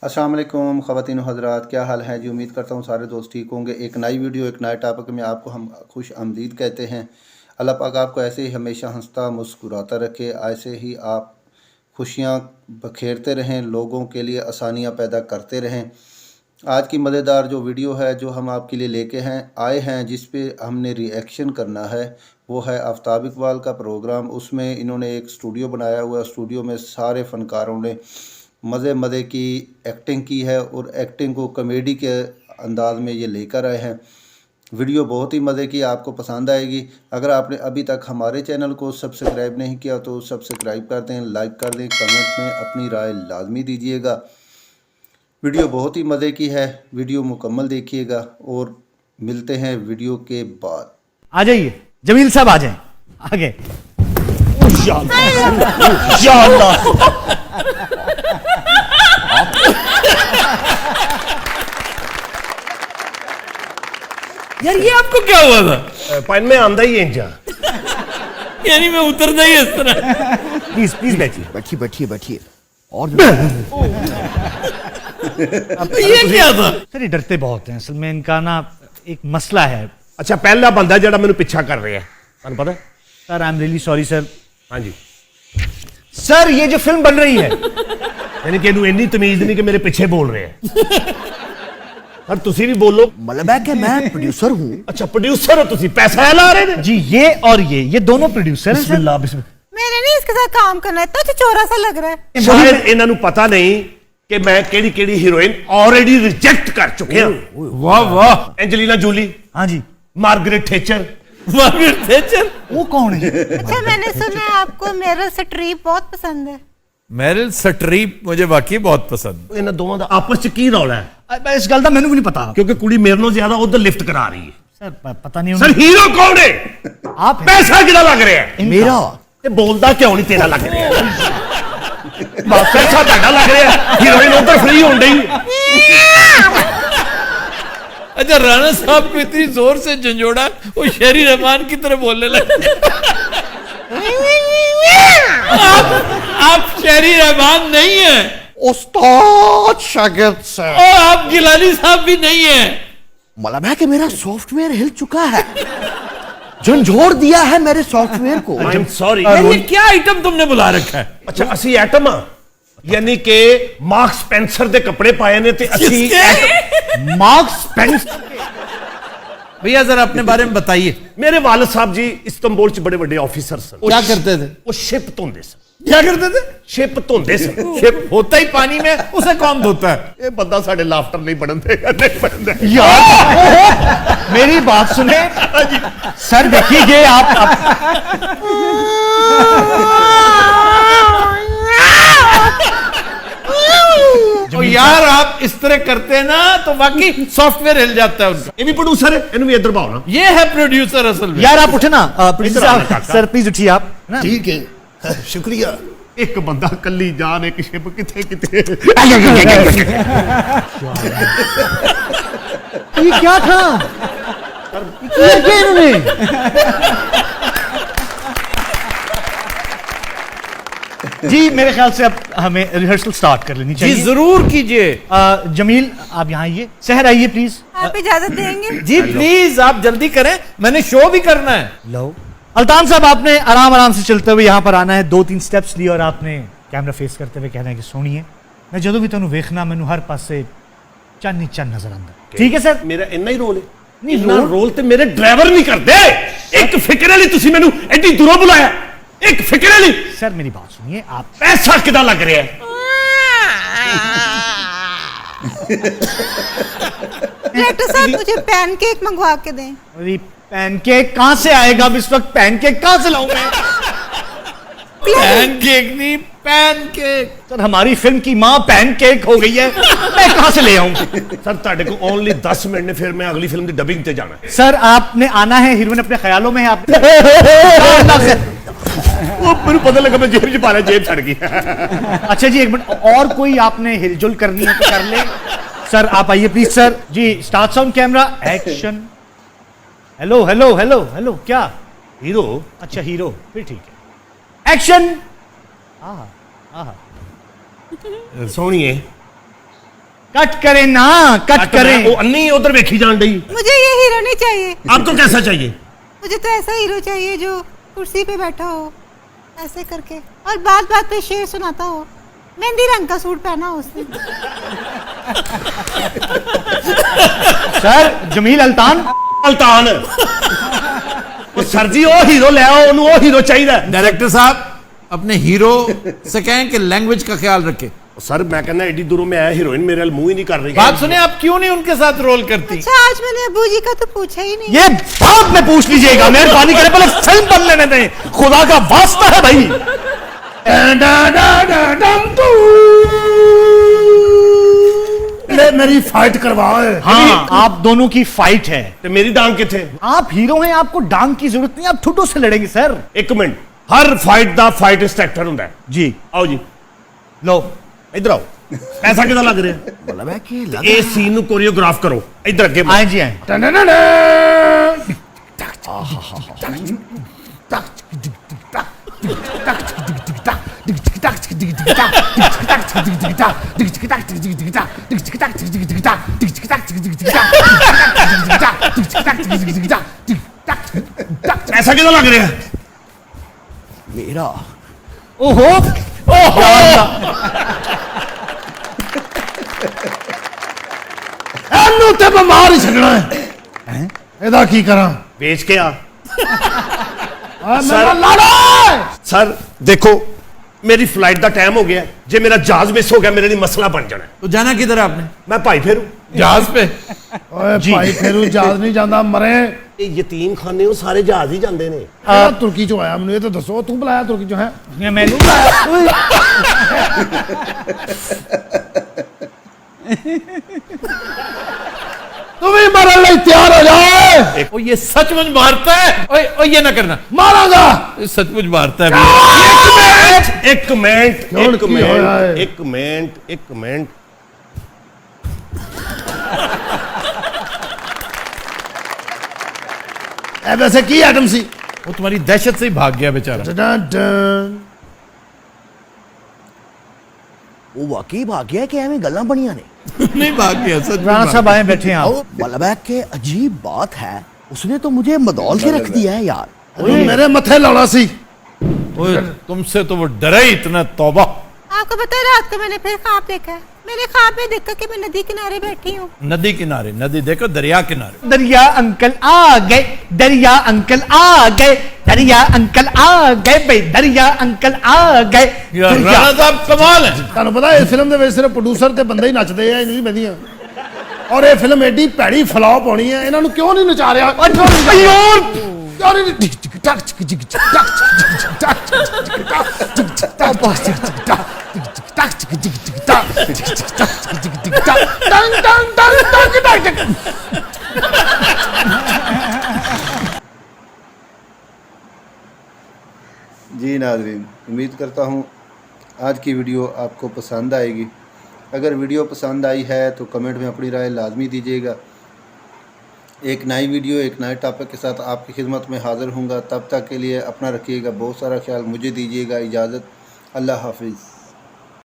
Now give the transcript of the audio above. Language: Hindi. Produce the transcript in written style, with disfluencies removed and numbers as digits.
अस्सलाम वालेकुम ख़वातीन हज़रात, क्या हाल है जी। उम्मीद करता हूँ सारे दोस्त ठीक होंगे। एक नई वीडियो एक नए टॉपिक में आपको हम खुश आमदीद कहते हैं। अल्लाह पाक आपको ऐसे ही हमेशा हंसता मुस्कुराता रखे, ऐसे ही आप खुशियाँ बखेरते रहें, लोगों के लिए आसानियाँ पैदा करते रहें। आज की मज़ेदार जो वीडियो है जो हम आपके लिए लेके आए हैं, जिस पे हमने रिएक्शन करना है, वो है आफ्ताब इकबाल का प्रोग्राम। उसमें इन्होंने एक स्टूडियो बनाया हुआ है। स्टूडियो में सारे फ़नकारों ने मज़े की एक्टिंग की है और एक्टिंग को कॉमेडी के अंदाज में ये लेकर आए हैं। वीडियो बहुत ही मज़े की, आपको पसंद आएगी। अगर आपने अभी तक हमारे चैनल को सब्सक्राइब नहीं किया तो सब्सक्राइब कर दें, लाइक कर दें, कमेंट में अपनी राय लाजमी दीजिएगा। वीडियो बहुत ही मज़े की है, वीडियो मुकम्मल देखिएगा और मिलते हैं वीडियो के बाद। आ जाइए जमील साहब, आ जाएं आगे। यार ये आपको क्या हुआ था? पाइन में आंदा ही है जा। यानी मैं उतरना ही इस तरह। प्लीज प्लीज बैठिए। बैठिए बैठिए बैठिए। और तो ये क्या था? सर ये डरते बहुत हैं, असल में इनका ना एक मसला है। अच्छा, पहला बंदा जड़ा मैंने पीछा कर रहा है, तुहानू पता? Sir I am really sorry sir. हाँ जी। सर ये जो फिल्म बन रही है यानी कि इन्हें इन्नी तमीज नहीं कि मेरे पीछे बोल रहे हैं। और तुसी भी बोलो। मतलब है कि मैं प्रोड्यूसर हूँ। अच्छा, प्रोड्यूसर हो तुसी, पैसा ला रहे हैं जी। ये और ये दोनों प्रोड्यूसर हैं। बिस्मिल्लाह बिस्मिल्लाह। मैंने नहीं इसके साथ काम करना है, इतना चोरा सा लग रहा है। शायद इन्हों पता नहीं कि मैं केड़ी हीरोइन ऑलरेडी रिजेक्ट कर चुके हैं। वाह वाह। एंजेलिना जूली, हाँ जी। Margaret Thatcher. मार्गरेट थैचर वो कौन है? अच्छा, मैंने सुना है आपको मेरिल स्ट्रीप बहुत पसंद है। मेरिल स्ट्रीप मुझे वाकई बहुत पसंद। इन्हों दोनों का आपस च की रौला है? इस गल का मैंने भी नहीं पता, क्योंकि कुड़ी मेरे नालों ज्यादा उधर लिफ्ट करा रही है। सर पता नहीं सर हीरो कौन है? आप हैं। पैसा कितना लग रहा है? मेरा ते बोलदा क्यों नहीं तेरा लग रहा है? पैसा ਤੁਹਾਡਾ लग रहा है, हीरोइन उधर फ्री होन डई। अच्छा, राणा साहब को इतनी जोर से झंझोड़ा वो शेरी रहमान की तरह बोलने लगे। आप शेरी रहमान नहीं है उस्ताद शागिर्द से। और आप गिलानी साहब भी नहीं है। मतलब है कि मेरा सॉफ्टवेयर हिल चुका है, झंझोर दिया है मेरे सॉफ्टवेयर को। I am sorry. ये क्या आइटम तुमने बुला रखा है? अच्छा, असी एटम यानी कि मार्क स्पेंसर दे कपड़े पाए ने ते असी मार्क स्पेंसर। भैया जरा अपने बारे में बताइए। मेरे वालिद साहब जी इस्तांबुल च बड़े बड़े ऑफिसर सन। क्या करते थे? वो शिप धोंदे सन। क्या करते थे? शिप धोंदे सन। शिप होता ही पानी में, उसे कौन धोता है? ये बंदा साडे लाफ्टर नहीं बनन देगा, नहीं बनन देगा। यार मेरी बात सुने सर, देखिए ये आप तो यार आप इस तरह करते हैं ना तो वाकई सॉफ्टवेयर हिल जाता है उनका। ये भी प्रोड्यूसर है, इन्हें भी इधर भाव ना। ये है प्रोड्यूसर असल में। यार आप उठे ना, प्लीज इधर आना काका। सर प्लीज उठिए आप ना। ठीक है, शुक्रिया। एक बंदा कल्ली जान, एक शिप किथे किथे। ये क्या था? ये क्या इन्होंने? जी मेरे ख्याल से अब हमें रिहर्सल स्टार्ट कर लेनी जी चाहिए। जरूर कीजिए। जमील आप यहाँ आइए, शहर आइए प्लीज। आप इजाजत देंगे? जी प्लीज आप जल्दी करें, मैंने शो भी करना है। लो अल्तान साहब, आपने आराम आराम से चलते हुए यहाँ पर आना है। 2-3 स्टेप्स लिए और आपने कैमरा फेस करते हुए कहना है कि सोनिए मैं जो भी तेन वेखना मैनू हर पासे चन्न ही चन्न नजर आंदा। ठीक है सर? मेरा इन्ना ही रोल है। नहीं, इन्ना रोल- रोल ते मेरे ड्राइवर नहीं करते। एक फिक्र नहीं, तुसी मैनू एडी दूरों बुलाया। एक फिक्र नहीं। सर मेरी बात सुनिए आप। पैसा कितना लग रहा है? डायरेक्टर साहब मुझे पैनकेक मंगवा के दें। अरे पैनकेक कहाँ से आएगा? अब इस वक्त पैनकेक कहाँ से लाऊं मैं? पैनकेक नहीं, पैनकेक। सर हमारी फिल्म की माँ पैनकेक हो गई है, मैं कहाँ से ले आऊं? सर ताड़े को ओनली 10 मिनट ने, फिर मैं अगली फिल्म की डबिंग ते जाना है। सर आपने आना है, हीरोइन अपने ख्यालों में है आप। वो मेरे पता लगा मैं जेब च पा लिया, जेब छड़ गई। अच्छा जी एक मिनट, और कोई आपने हिलजुल करनी है तो कर ले। सर आप आइए प्लीज सर। जी start sound camera action. Hello hello hello hello. क्या हीरो? अच्छा हीरो, फिर ठीक है। एक्शन। आहा आहा। सोनिए कट करें ना, कट करें। वो अन्नी उधर वेखी जान रही। मुझे ये हीरो नहीं चाहिए, आपको कैसा चाहिए? मुझे तो ऐसा हीरो चाहिए जो कुर्सी पे बैठा हो ऐसे करके और बात बात पे शेर सुनाता हो, मेहंदी रंग का सूट पहना हो उसने। सर जमील अल्तान। अल्तान वो सर जी वो हीरो ले आओ, ओनू वो हीरो चाहिए। डायरेक्टर साहब अपने हीरो से कहें कि लैंग्वेज का ख्याल रखे। सर मैं कहना एडी दूरों में आया, हीरोइन मेरे वाल मुंह ही नहीं कर रही। बात सुने, आप क्यों नहीं उनके साथ रोल करती? अच्छा आज मैंने अबू जी का तो पूछा ही नहीं। ये बाद में पूछ लीजिएगा, मेहरबानी करें, पहले फिल्म बन लेने दें, खुदा का वास्ता है भाई। मेरी फाइट करवाओ। हाँ आप दोनों की फाइट है। तो मेरी डांग किथे? आप हीरो हैं, आपको डांग की जरूरत नहीं, आप ठुड्डों से लड़ेंगे सर। एक मिनट, हर फाइट दा फाइट इंस्ट्रक्टर हुंदा है जी आओ जी, लो इधर आओ। ऐसा किदा लग रहा है? मतलब है कि लग ए सीन नु कोरियोग्राफ करो, इधर अगे आए जी आए। ऐसा किदा लग रहा है? मेरा ओहो एनू ते बीमार ही छड़ना है। एदा की करा? बेच के आ। मेरा लाड़ा सर देखो मेरी फ्लाइट का टाइम हो गया, जे मेरा जहाज मिस हो गया मेरे लिए मसला बन जाना है। तो जाना किधर है आपने? मैं भाई फेरू जहाज पे। ओए भाई फेरू जहाज नहीं जांदा मरे। ये यतीम खाने हो सारे जहाज ही जाते ने। तुर्की चो आया, मैनू ये तो दसो तू बुलाया तुर्की चो है? ये मैनू तू भी मरन लिए तैयार हो जाए। ओ ये सचमुच मारता है। ओए ओए ये ना करना, मारांगा। ये सचमुच मारता है भैया। एक मिनट क्यों एक की होया है? मिनट एक मिनट एक मिनट। ए वैसे की आइटम सी? वो तुम्हारी दहशत से ही भाग गया बेचारा। Done done. वो वाकई भाग गया कि एवं गल्लां बनियां ने? नहीं भाग गया, सच में राणा भाग साहब आए, बैठे हैं आप। मतलब है कि अजीब बात है, उसने तो मुझे मदौल के रख दिया है यार। मेरे मथे लाना सी। गया। ओए तुमसे तो वो डरा ही इतना, तौबा। आपको पता है रात को मैंने फिर ख्वाब देखा है। मैंने ख्वाब में देखा कि मैं नदी किनारे बैठी हूँ। नदी किनारे, नदी देखो, दरिया किनारे। दरिया अंकल आ गए, दरिया अंकल आ गए, दरिया अंकल आ गए, भाई दरिया अंकल आ गए। यार राणा साहब कमाल है। ਤੁਹਾਨੂੰ ਪਤਾ ਇਸ ਫਿਲਮ ਦੇ ਵਿੱਚ ਸਿਰਫ ਪ੍ਰੋਡਿਊਸਰ ਤੇ ਬੰਦੇ ਹੀ ਨੱਚਦੇ ਆ, ਨਹੀਂ ਬੈਠੀਆਂ। ਔਰ ਇਹ ਫਿਲਮ ਐਡੀ ਭੈੜੀ ਫਲॉप ਹੋਣੀ ਹੈ, ਇਹਨਾਂ ਨੂੰ ਕਿਉਂ ਨਹੀਂ ਨਚਾ ਰਿਹਾ? ਯਾਰ जी नाज़रीन, उम्मीद करता हूँ आज की वीडियो आपको पसंद आएगी। अगर वीडियो पसंद आई है तो कमेंट में अपनी राय लाजमी दीजिएगा। एक नई वीडियो एक नए टॉपिक के साथ आपकी खिदमत में हाज़िर हूँगा। तब तक के लिए अपना रखिएगा बहुत सारा ख्याल। मुझे दीजिएगा इजाज़त। अल्लाह हाफिज़।